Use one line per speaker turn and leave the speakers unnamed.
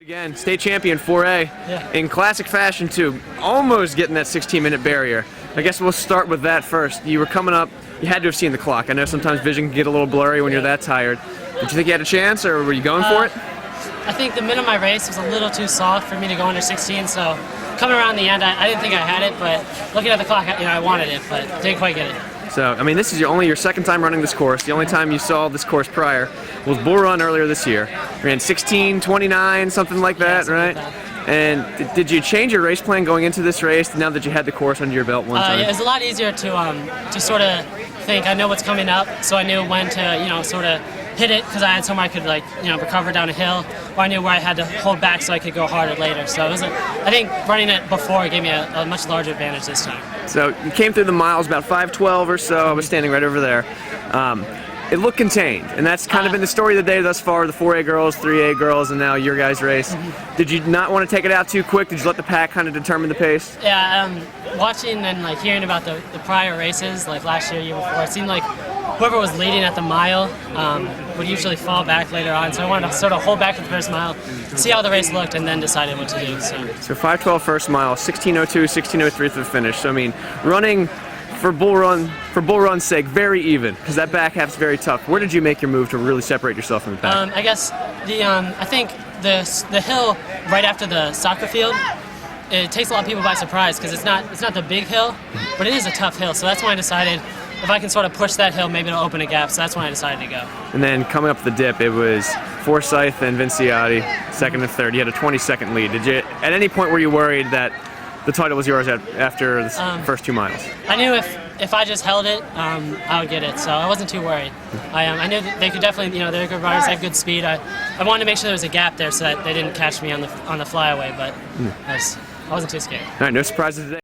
Again, state champion 4A, in classic fashion too, almost getting that 16-minute barrier. I guess we'll start with that first. You were coming up, you had to have seen the clock. I know sometimes vision can get a little blurry when you're that tired. Did you think you had a chance, or were you going for it?
I think the middle of my race was a little too soft for me to go under 16, so coming around the end, I didn't think I had it, but looking at the clock, I wanted it, but didn't quite get it.
So, I mean, this is only your second time running this course. The only time you saw this course prior was Bull Run earlier this year. You ran 16:29, something like that, right? Like that. And did you change your race plan going into this race now that you had the course under your belt one time?
Yeah, it was a lot easier to sort of think I know what's coming up, so I knew when to sort of hit it because I had somewhere I could recover down a hill, or I knew where I had to hold back so I could go harder later. So it was I think running it before gave me a much larger advantage this time.
So you came through the miles about 5:12 or so. I was standing right over there. It looked contained, and that's kind of been the story of the day thus far, the 4A girls, 3A girls, and now your guys' race. Did you not want to take it out too quick? Did you let the pack kind of determine the pace?
Yeah, watching and hearing about the prior races, like last year, year before, it seemed like whoever was leading at the mile would usually fall back later on, so I wanted to sort of hold back at the first mile, see how the race looked, and then decided what to do.
So 5:12 first mile, 16:02, 16:03 to the finish. So I mean, running for Bull Run's sake, very even, because that back half's very tough. Where did you make your move to really separate yourself from the pack?
I guess I think the hill right after the soccer field, it takes a lot of people by surprise because it's not the big hill, but it is a tough hill. So that's when I decided if I can sort of push that hill, maybe it'll open a gap. So that's when I decided to go.
And then coming up the dip, it was Forsyth and Vinciati, second and third. You had a 20-second lead. Did you, at any point, were you worried that the title was yours after the first 2 miles?
I knew if I just held it, I would get it, so I wasn't too worried. I knew that they could definitely, they're good runners, they have good speed. I wanted to make sure there was a gap there so that they didn't catch me on the flyaway, but I wasn't too scared.
All right, no surprises today.